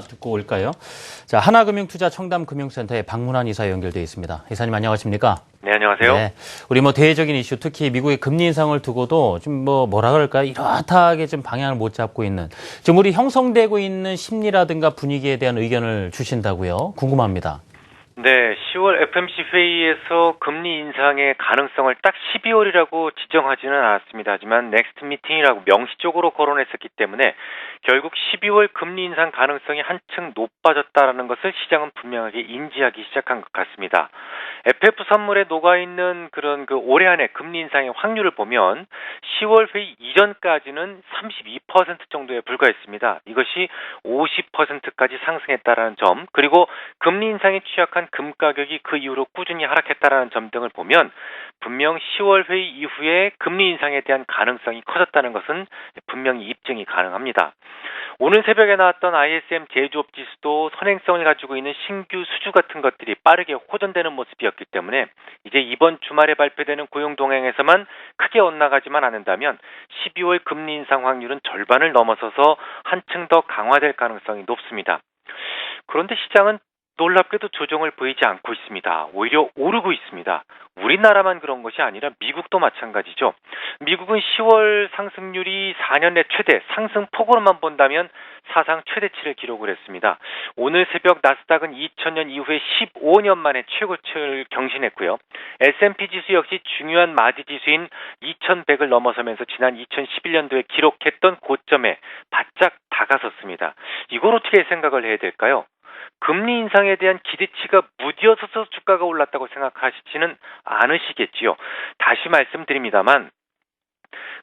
듣고 올까요? 자, 하나금융투자 청담금융센터의 박문환 이사 연결돼 있습니다. 이사님 안녕하십니까? 네, 안녕하세요. 네. 우리 대외적인 이슈, 특히 미국의 금리 인상을 두고도 좀 뭐라 그럴까요? 이렇다하게 좀 방향을 못 잡고 있는, 지금 우리 형성되고 있는 심리라든가 분위기에 대한 의견을 주신다고요? 궁금합니다. 네, 10월 FMC 회의에서 금리 인상의 가능성을 딱 12월이라고 지정하지는 않았습니다. 하지만 넥스트 미팅이라고 명시적으로 거론했었기 때문에 결국 12월 금리 인상 가능성이 한층 높아졌다라는 것을 시장은 분명하게 인지하기 시작한 것 같습니다. FF 선물에 녹아있는 그런 올해 안에 금리 인상의 확률을 보면 10월 회의 이전까지는 32% 정도에 불과했습니다. 이것이 50%까지 상승했다라는 점, 그리고 금리 인상에 취약한 금 가격이 그 이후로 꾸준히 하락했다라는 점 등을 보면 분명 10월 회의 이후에 금리 인상에 대한 가능성이 커졌다는 것은 분명히 입증이 가능합니다. 오늘 새벽에 나왔던 ISM 제조업 지수도 선행성을 가지고 있는 신규 수주 같은 것들이 빠르게 호전되는 모습이었기 때문에 이제 이번 주말에 발표되는 고용 동향에서만 크게 엇나가지만 않는다면 12월 금리 인상 확률은 절반을 넘어서서 한층 더 강화될 가능성이 높습니다. 그런데 시장은 놀랍게도 조정을 보이지 않고 있습니다. 오히려 오르고 있습니다. 우리나라만 그런 것이 아니라 미국도 마찬가지죠. 미국은 10월 상승률이 4년 내 최대, 상승폭으로만 본다면 사상 최대치를 기록을 했습니다. 오늘 새벽 나스닥은 2000년 이후에 15년 만에 최고치를 경신했고요. S&P 지수 역시 중요한 마디 지수인 2100을 넘어서면서 지난 2011년도에 기록했던 고점에 바짝 다가섰습니다. 이걸 어떻게 생각을 해야 될까요? 금리 인상에 대한 기대치가 무디어서서 주가가 올랐다고 생각하시지는 않으시겠지요. 다시 말씀드립니다만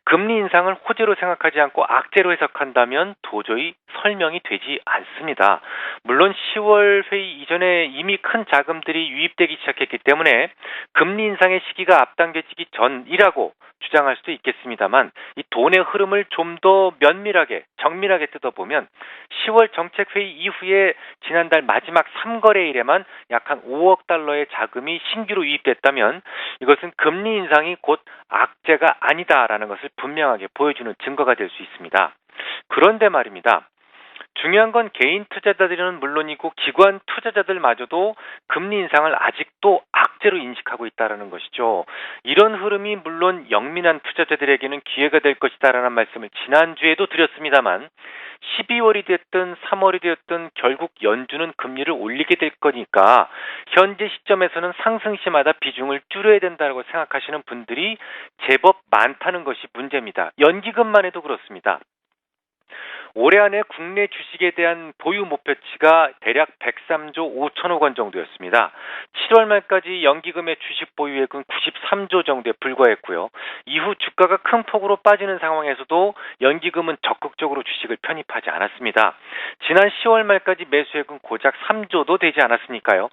금리 인상을 호재로 생각하지 않고 악재로 해석한다면 도저히 설명이 되지 않습니다. 물론 10월 회의 이전에 이미 큰 자금들이 유입되기 시작했기 때문에 금리 인상의 시기가 앞당겨지기 전이라고 주장할 수도 있겠습니다만 이 돈의 흐름을 좀 더 면밀하게 정밀하게 뜯어보면 10월 정책회의 이후에 지난달 마지막 3거래일에만 약 한 5억 달러의 자금이 신규로 유입됐다면 이것은 금리 인상이 곧 악재가 아니다라는 것을 분명하게 보여주는 증거가 될 수 있습니다. 그런데 말입니다. 중요한 건 개인 투자자들은 물론이고 기관 투자자들마저도 금리 인상을 아직도 악재로 인식하고 있다는 것이죠. 이런 흐름이 물론 영민한 투자자들에게는 기회가 될 것이다라는 말씀을 지난주에도 드렸습니다만 12월이 됐든 3월이 되었든 결국 연준은 금리를 올리게 될 거니까 현재 시점에서는 상승시마다 비중을 줄여야 된다고 생각하시는 분들이 제법 많다는 것이 문제입니다. 연기금만 해도 그렇습니다. 올해 안에 국내 주식에 대한 보유 목표치가 대략 103조 5천억 원 정도였습니다. 7월 말까지 연기금의 주식 보유액은 93조 정도에 불과했고요. 이후 주가가 큰 폭으로 빠지는 상황에서도 연기금은 적극적으로 주식을 편입하지 않았습니다. 지난 10월 말까지 매수액은 고작 3조도 되지 않았으니까요.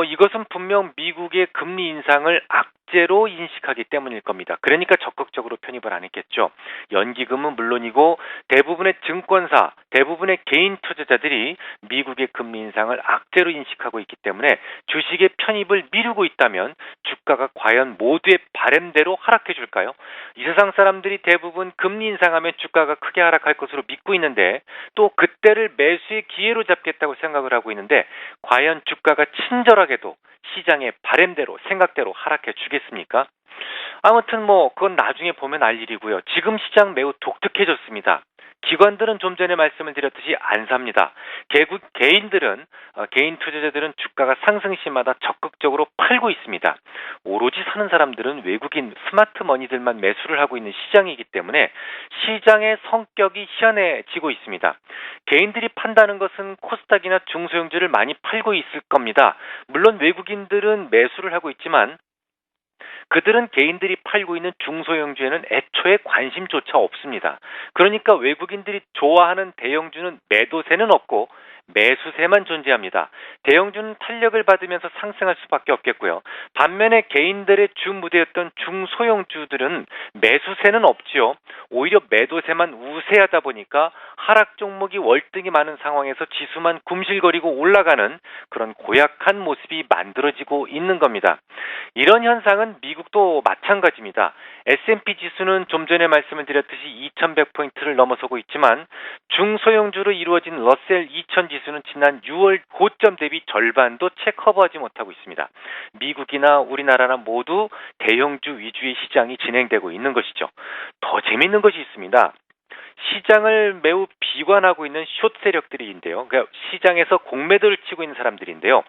이것은 분명 미국의 금리 인상을 악재로 인식하기 때문일 겁니다. 그러니까 적극적으로 편입을 안 했겠죠. 연기금은 물론이고 대부분의 증권사, 대부분의 개인 투자자들이 미국의 금리 인상을 악재로 인식하고 있기 때문에 주식의 편입을 미루고 있다면 주가가 과연 모두의 바람대로 하락해 줄까요? 이 세상 사람들이 대부분 금리 인상하면 주가가 크게 하락할 것으로 믿고 있는데 또 그때를 매수의 기회로 잡겠다고 생각을 하고 있는데 과연 주가가 친절하게도 시장의 바람대로 생각대로 하락해 주겠습니까? 아무튼 그건 나중에 보면 알 일이고요. 지금 시장 매우 독특해졌습니다. 기관들은 좀 전에 말씀을 드렸듯이 안 삽니다. 개인 투자자들은 주가가 상승시마다 적극적으로 팔고 있습니다. 오로지 사는 사람들은 외국인 스마트 머니들만 매수를 하고 있는 시장이기 때문에 시장의 성격이 희한해지고 있습니다. 개인들이 판다는 것은 코스닥이나 중소형주를 많이 팔고 있을 겁니다. 물론 외국인들은 매수를 하고 있지만 그들은 개인들이 팔고 있는 중소형주에는 애초에 관심조차 없습니다. 그러니까 외국인들이 좋아하는 대형주는 매도세는 없고 매수세만 존재합니다. 대형주는 탄력을 받으면서 상승할 수밖에 없겠고요. 반면에 개인들의 주 무대였던 중소형주들은 매수세는 없지요. 오히려 매도세만 우세하다 보니까 하락 종목이 월등히 많은 상황에서 지수만 굼실거리고 올라가는 그런 고약한 모습이 만들어지고 있는 겁니다. 이런 현상은 미국도 마찬가지입니다. S&P 지수는 좀 전에 말씀을 드렸듯이 2100포인트를 넘어서고 있지만 중소형주로 이루어진 러셀 2000 지수는 지난 6월 고점 대비 절반도 채 커버하지 못하고 있습니다. 미국이나 우리나라나 모두 대형주 위주의 시장이 진행되고 있는 것이죠. 더 재밌는 것이 있습니다. 시장을 매우 비관하고 있는 숏 세력들인데요. 그러니까 시장에서 공매도를 치고 있는 사람들인데요.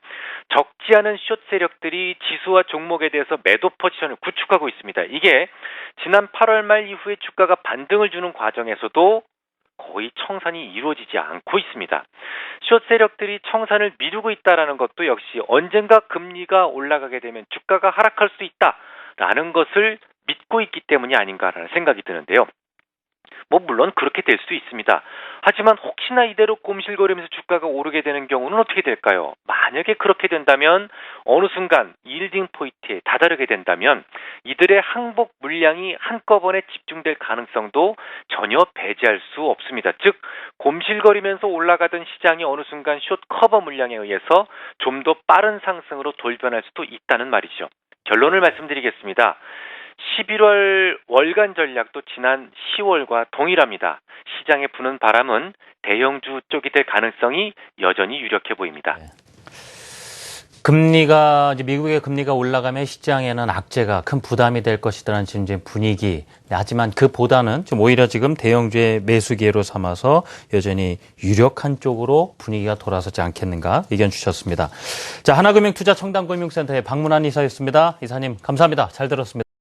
적지 않은 숏 세력들이 지수와 종목에 대해서 매도 포지션을 구축하고 있습니다. 이게 지난 8월 말 이후에 주가가 반등을 주는 과정에서도 거의 청산이 이루어지지 않고 있습니다. 숏 세력들이 청산을 미루고 있다는 것도 역시 언젠가 금리가 올라가게 되면 주가가 하락할 수 있다라는 것을 믿고 있기 때문이 아닌가라는 생각이 드는데요. 물론 그렇게 될 수도 있습니다. 하지만 혹시나 이대로 꼼실거리면서 주가가 오르게 되는 경우는 어떻게 될까요? 만약에 그렇게 된다면 어느 순간 일딩 포인트에 다다르게 된다면 이들의 항복 물량이 한꺼번에 집중될 가능성도 전혀 배제할 수 없습니다. 즉 곰실거리면서 올라가던 시장이 어느 순간 숏 커버 물량에 의해서 좀 더 빠른 상승으로 돌변할 수도 있다는 말이죠. 결론을 말씀드리겠습니다. 11월 월간 전략도 지난 10월과 동일합니다. 시장에 부는 바람은 대형주 쪽이 될 가능성이 여전히 유력해 보입니다. 이제 미국의 금리가 올라가면 시장에는 악재가 큰 부담이 될 것이라는 지금 분위기. 하지만 그보다는 좀 오히려 지금 대형주의 매수 기회로 삼아서 여전히 유력한 쪽으로 분위기가 돌아서지 않겠는가 의견 주셨습니다. 자, 하나금융투자청담금융센터의 박문환 이사였습니다. 이사님 감사합니다. 잘 들었습니다.